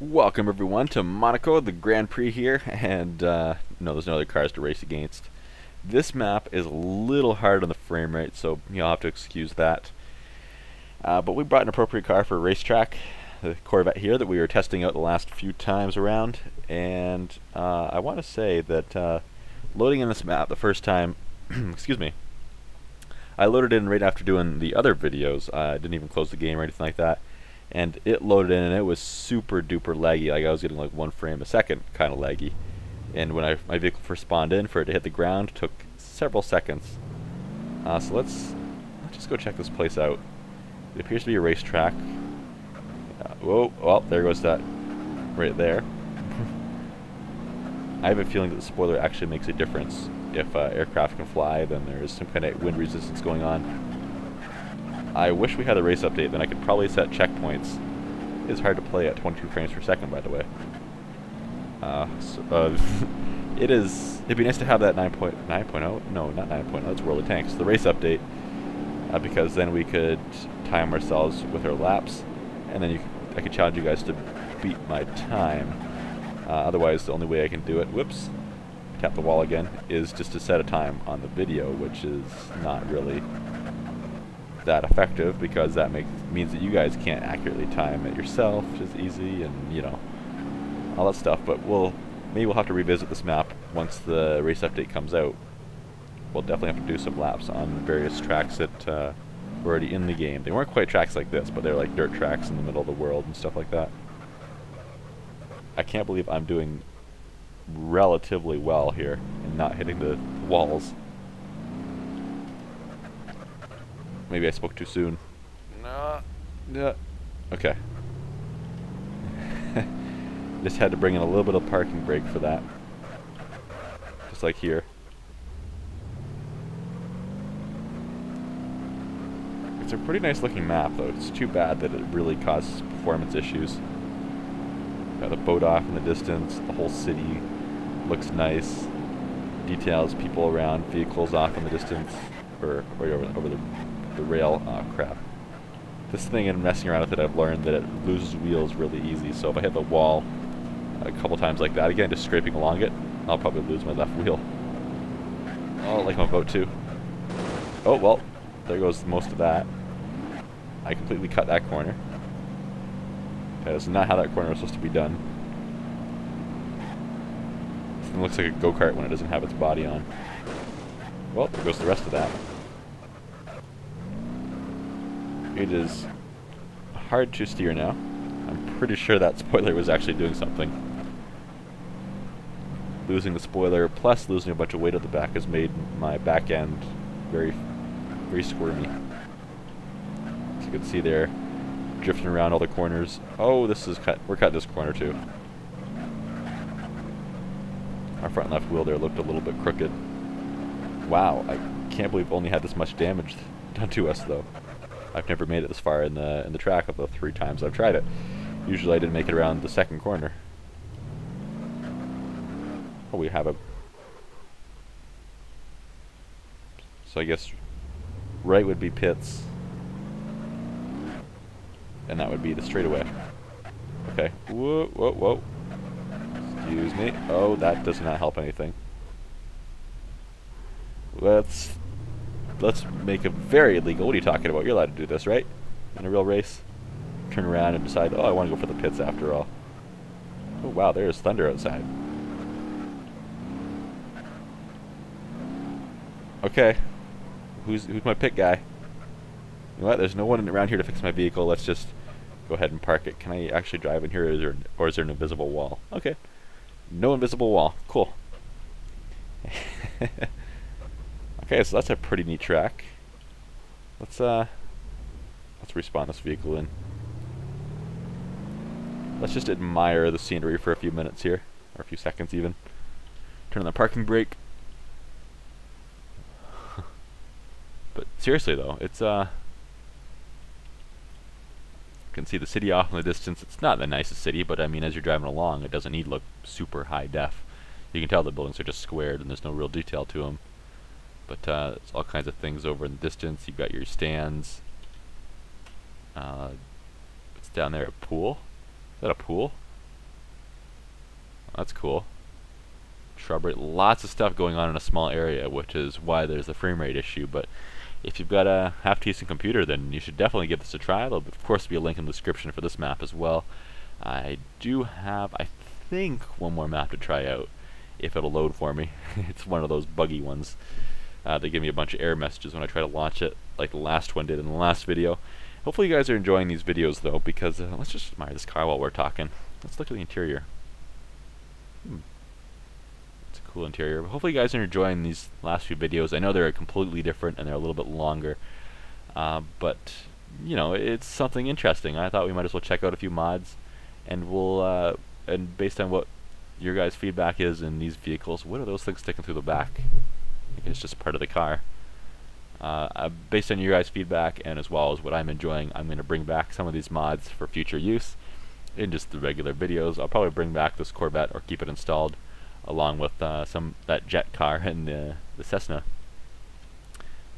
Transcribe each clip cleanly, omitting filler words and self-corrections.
Welcome everyone to Monaco, the Grand Prix here, and no, there's no other cars to race against. This map is a little hard on the frame rate, so you'll have to excuse that. But we brought an appropriate car for a racetrack, the Corvette here that we were testing out the last few times around, and I want to say that loading in this map the first time, excuse me, I loaded in right after doing the other videos. I didn't even close the game or anything like that. And it loaded in and it was super duper laggy. Like I was getting like 1 frame a second kind of laggy. And when my vehicle first spawned in, for it to hit the ground took several seconds. So let's just go check this place out. It appears to be a racetrack. Whoa, well, there goes that right there. I have a feeling that the spoiler actually makes a difference. If aircraft can fly, then there's some kind of wind resistance going on. I wish we had a race update, then I could probably set checkpoints. It's hard to play at 22 frames per second, by the way. It'd be nice to have that 9.0, no, not 9.0, that's World of Tanks, the race update, because then we could time ourselves with our laps, and then I could challenge you guys to beat my time. Otherwise, the only way I can do it, whoops, tap the wall again, is just to set a time on the video, which is not really that effective, because that means that you guys can't accurately time it yourself, which is easy, and you know, all that stuff. But maybe we'll have to revisit this map once the race update comes out. We'll definitely have to do some laps on various tracks that were already in the game. They weren't quite tracks like this, but they're like dirt tracks in the middle of the world and stuff like that. I can't believe I'm doing relatively well here and not hitting the walls. Maybe I spoke too soon. No. Okay. Just had to bring in a little bit of parking brake for that. Just like here. It's a pretty nice looking map though. It's too bad that it really causes performance issues. Got the boat off in the distance. The whole city looks nice. Details, people around, vehicles off in the distance. Or over the rail. Oh crap. This thing and messing around with it, I've learned that it loses wheels really easy. So if I hit the wall a couple times like that, again just scraping along it, I'll probably lose my left wheel. Oh, like my boat too. Oh well, there goes most of that. I completely cut that corner. Okay, that's not how that corner was supposed to be done. This thing looks like a go-kart when it doesn't have its body on. Well, there goes the rest of that. It is hard to steer now. I'm pretty sure that spoiler was actually doing something. Losing the spoiler plus losing a bunch of weight at the back has made my back end very, very squirmy. As you can see there, drifting around all the corners. Oh, this is we're cutting this corner too. Our front and left wheel there looked a little bit crooked. Wow, I can't believe we only had this much damage done to us though. I've never made it this far in the track of the 3 times I've tried it. Usually I didn't make it around the second corner. Oh, we have a... So I guess right would be pits. And that would be the straightaway. Okay. Whoa, whoa, whoa. Excuse me. Oh, that does not help anything. Let's make it very illegal. What are you talking about? You're allowed to do this, right? In a real race? Turn around and decide, oh, I want to go for the pits after all. Oh, wow, there's thunder outside. Okay. Who's my pit guy? You know what? There's no one around here to fix my vehicle. Let's just go ahead and park it. Can I actually drive in here, or is there an invisible wall? Okay. No invisible wall. Cool. Okay, so that's a pretty neat track. Let's respawn this vehicle in. Let's just admire the scenery for a few minutes here, or a few seconds even. Turn on the parking brake. But seriously though, it's you can see the city off in the distance. It's not the nicest city, but I mean, as you're driving along, it doesn't need to look super high def. You can tell the buildings are just squared and there's no real detail to them. But there's all kinds of things over in the distance. You've got your stands. It's down there, a pool. Is that a pool? That's cool. Shrubbery, lots of stuff going on in a small area, which is why there's a frame rate issue. But if you've got a half-decent computer, then you should definitely give this a try. There'll of course be a link in the description for this map as well. I do have, I think, one more map to try out, if it'll load for me. It's one of those buggy ones. They give me a bunch of error messages when I try to launch it, like the last one did in the last video. Hopefully you guys are enjoying these videos though, because let's just admire this car while we're talking. Let's look at the interior. It's a cool interior. But hopefully you guys are enjoying these last few videos. I know they're completely different and they're a little bit longer, but you know, it's something interesting. I thought we might as well check out a few mods, and we'll and based on what your guys' feedback is in these vehicles, what are those things sticking through the back? I think it's just part of the car. Based on your guys' feedback and as well as what I'm enjoying, I'm going to bring back some of these mods for future use in just the regular videos. I'll probably bring back this Corvette or keep it installed along with that jet car and the Cessna,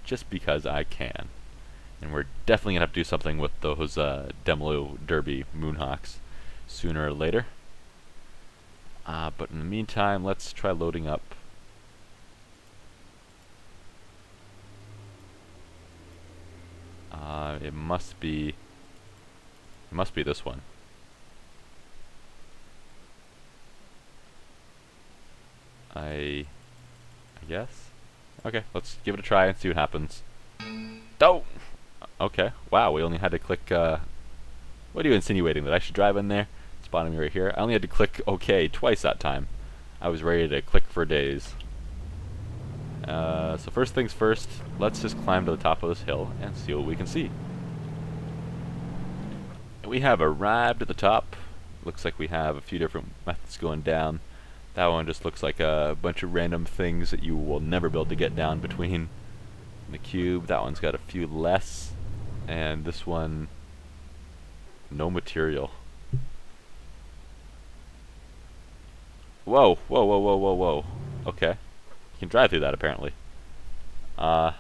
just because I can. And we're definitely going to have to do something with those Demo Derby Moonhawks sooner or later. But in the meantime, let's try loading up. It must be this one. I guess. Okay, let's give it a try and see what happens. Oh! Okay, wow, we only had to click, what are you insinuating, that I should drive in there? It's spotting me right here. I only had to click OK twice that time. I was ready to click for days. So first things first, let's just climb to the top of this hill and see what we can see. We have arrived at the top. Looks like we have a few different methods going down. That one just looks like a bunch of random things that you will never be able to get down between the cube. That one's got a few less, and this one, no material. Whoa, whoa, whoa, whoa, whoa, whoa. Okay. You can drive through that apparently. That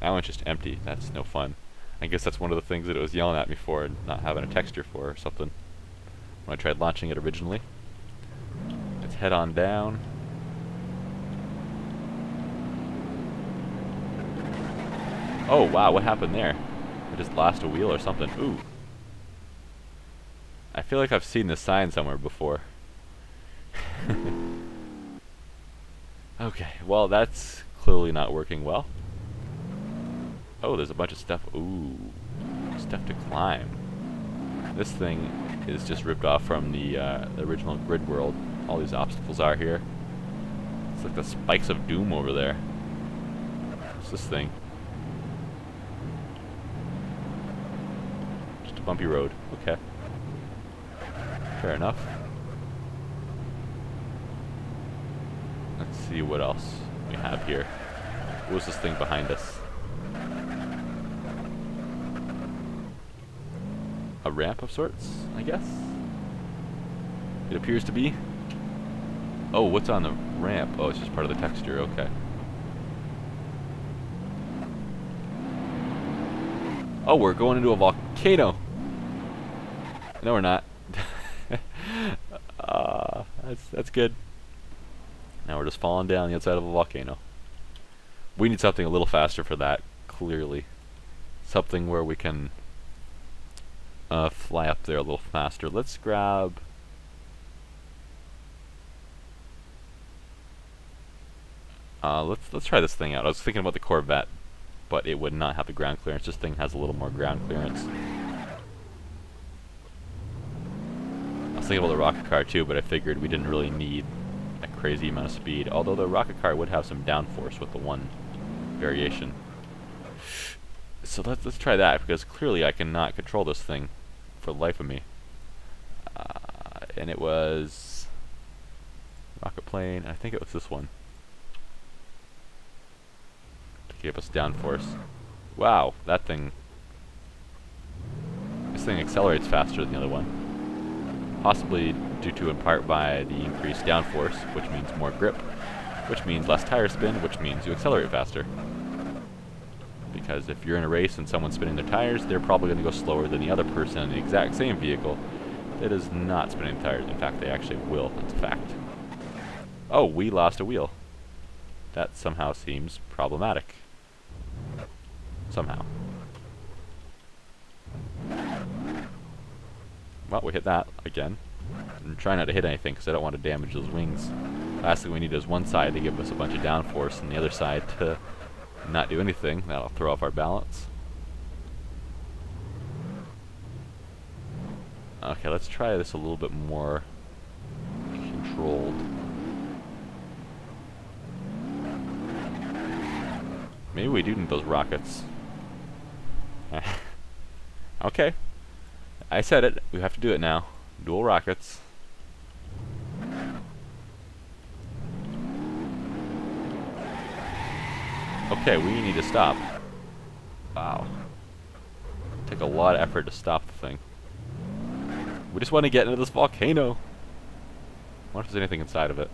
one's just empty. That's no fun. I guess that's one of the things that it was yelling at me for and not having a texture for or something when I tried launching it originally. Let's head on down. Oh wow, what happened there? I just lost a wheel or something. Ooh. I feel like I've seen this sign somewhere before. Okay, well that's clearly not working well. Oh, there's a bunch of stuff. Ooh, stuff to climb. This thing is just ripped off from the original Grid World. All these obstacles are here. It's like the spikes of doom over there. What's this thing? Just a bumpy road. Okay. Fair enough. Let's see what else we have here. What was this thing behind us? A ramp of sorts, I guess? It appears to be. Oh, what's on the ramp? Oh, it's just part of the texture, okay. Oh, we're going into a volcano! No, we're not. That's good. Now we're just falling down the outside of a volcano. We need something a little faster for that, clearly. Something where we can fly up there a little faster. Let's grab... let's try this thing out. I was thinking about the Corvette, but it would not have the ground clearance. This thing has a little more ground clearance. I was thinking about the rocket car too, but I figured we didn't really need a crazy amount of speed. Although the rocket car would have some downforce with the one variation. So let's try that, because clearly I cannot control this thing for the life of me. And it was rocket plane. I think it was this one to give us downforce. Wow, that thing. This thing accelerates faster than the other one. Possibly due to in part by the increased downforce, which means more grip, which means less tire spin, which means you accelerate faster. Because if you're in a race and someone's spinning their tires, they're probably going to go slower than the other person in the exact same vehicle. It is not spinning the tires. In fact, they actually will. That's a fact. Oh, we lost a wheel. That somehow seems problematic. Somehow. Well, we hit that again. I'm trying not to hit anything because I don't want to damage those wings. Last thing we need is one side to give us a bunch of downforce and the other side to not do anything. That'll throw off our balance. Okay, let's try this a little bit more controlled. Maybe we do need those rockets. Okay. I said it. We have to do it now. Dual rockets. Okay, we need to stop. Wow. Take a lot of effort to stop the thing. We just want to get into this volcano. I wonder if there's anything inside of it.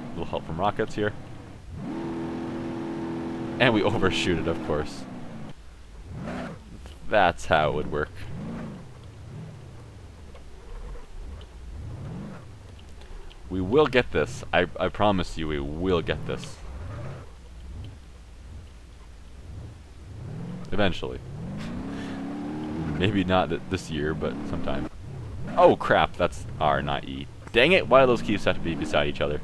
A little help from rockets here. And we overshoot it, of course. That's how it would work. We will get this. I promise you we will get this. Eventually. Maybe not this year, but sometime. Oh crap, that's R, not E. Dang it, why do those keys have to be beside each other?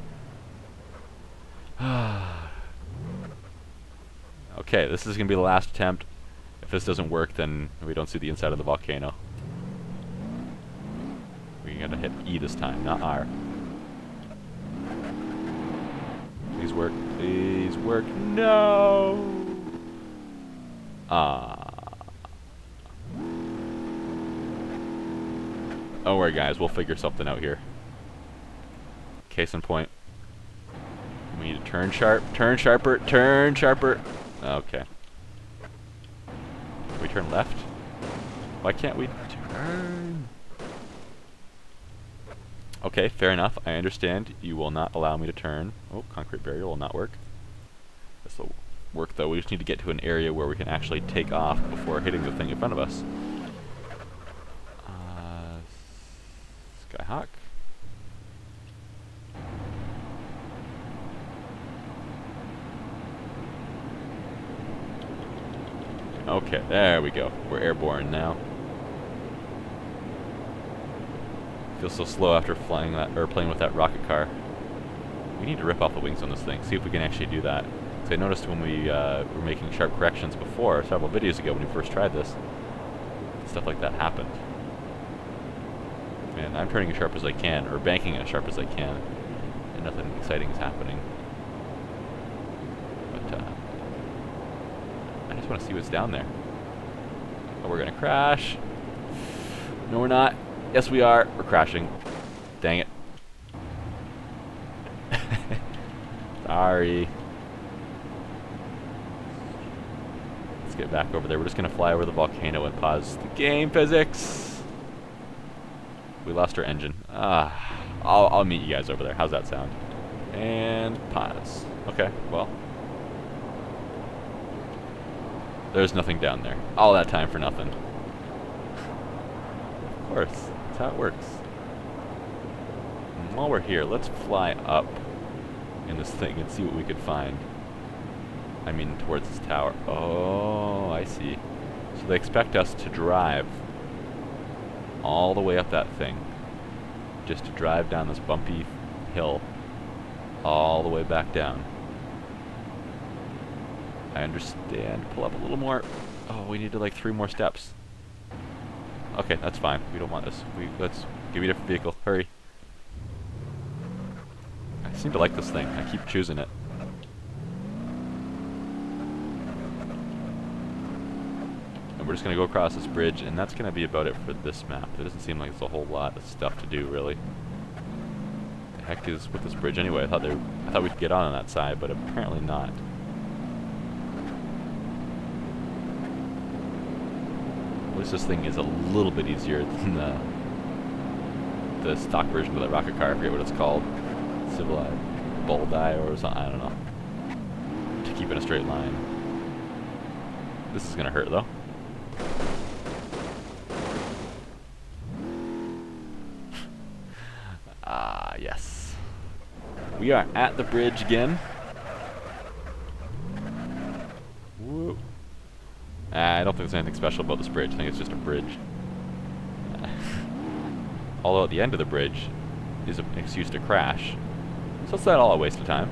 Okay, this is going to be the last attempt. If this doesn't work, then we don't see the inside of the volcano. We're going to hit E this time, not R. Please work. Please work. No! Don't worry, guys. We'll figure something out here. Case in point. We need to turn sharp. Turn sharper. Turn sharper. Okay. Can we turn left? Why can't we turn? Okay, fair enough. I understand. You will not allow me to turn. Oh, concrete barrier will not work. This will work, though. We just need to get to an area where we can actually take off before hitting the thing in front of us. Skyhawk. Okay, there we go. We're airborne now. Feels so slow after flying that or playing with that rocket car. We need to rip off the wings on this thing. See if we can actually do that. Because I noticed when we were making sharp corrections before, several videos ago when we first tried this, stuff like that happened. Man, I'm turning as sharp as I can, or banking as sharp as I can, and nothing exciting is happening. But I just want to see what's down there. Oh, we're gonna crash. No, we're not. Yes, we are. We're crashing. Dang it. Sorry. Let's get back over there. We're just gonna fly over the volcano and pause the game. Physics. We lost our engine. I'll meet you guys over there. How's that sound? And pause. Okay, well. There's nothing down there. All that time for nothing. Of course. That's how it works. And while we're here, let's fly up in this thing and see what we could find. I mean, towards this tower. Oh, I see. So they expect us to drive all the way up that thing. Just to drive down this bumpy hill all the way back down. I understand. Pull up a little more. Oh, we need to like 3 more steps. Okay, that's fine. We don't want this. Let's give me a different vehicle. Hurry. I seem to like this thing. I keep choosing it. And we're just going to go across this bridge, and that's going to be about it for this map. It doesn't seem like there's a whole lot of stuff to do, really. The heck is with this bridge anyway? I thought we could get on that side, but apparently not. At least this thing is a little bit easier than the stock version of the rocket car. I forget what it's called. Civilized Bullseye or something. I don't know. To keep in a straight line. This is gonna hurt though. yes. We are at the bridge again. Woo. I don't think there's anything special about this bridge. I think it's just a bridge. Although at the end of the bridge is an excuse to crash. So it's not all a waste of time.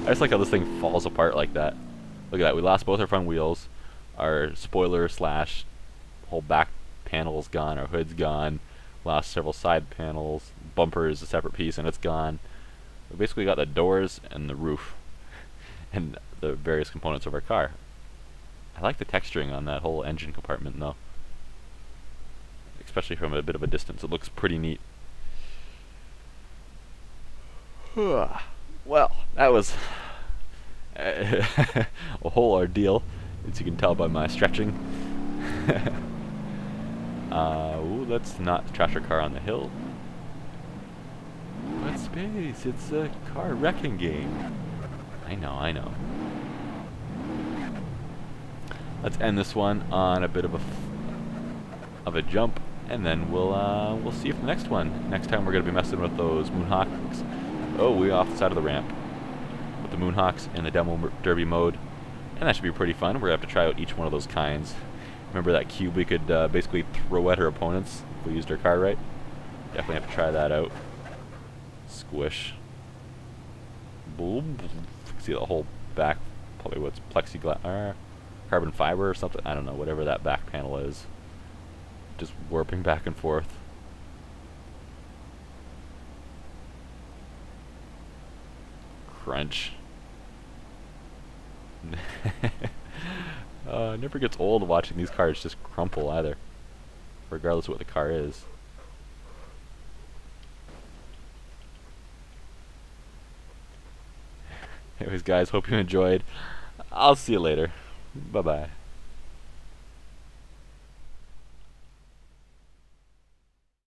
I just like how this thing falls apart like that. Look at that, we lost both our front wheels. Our spoiler slash whole back panel's gone, our hood's gone. Lost several side panels. Bumper is a separate piece and it's gone. We basically got the doors and the roof and the various components of our car. I like the texturing on that whole engine compartment though. Especially from a bit of a distance, it looks pretty neat. Well, that was a whole ordeal, as you can tell by my stretching. Ooh, let's not trash our car on the hill. What space? It's a car wrecking game. I know, I know. Let's end this one on a bit of a jump, and then we'll see if the next one. Next time we're gonna be messing with those Moonhawks. Oh, we're off the side of the ramp with the Moonhawks in the demo derby mode, and that should be pretty fun. We're gonna have to try out each one of those kinds. Remember that cube we could basically throw at our opponents if we used our car right? Definitely have to try that out. Squish. Boom. See the whole back, probably what's plexiglass, carbon fiber or something. I don't know, whatever that back panel is. Just warping back and forth. Crunch. It never gets old watching these cars just crumple either, regardless of what the car is. Anyways guys, hope you enjoyed. I'll see you later. Bye bye.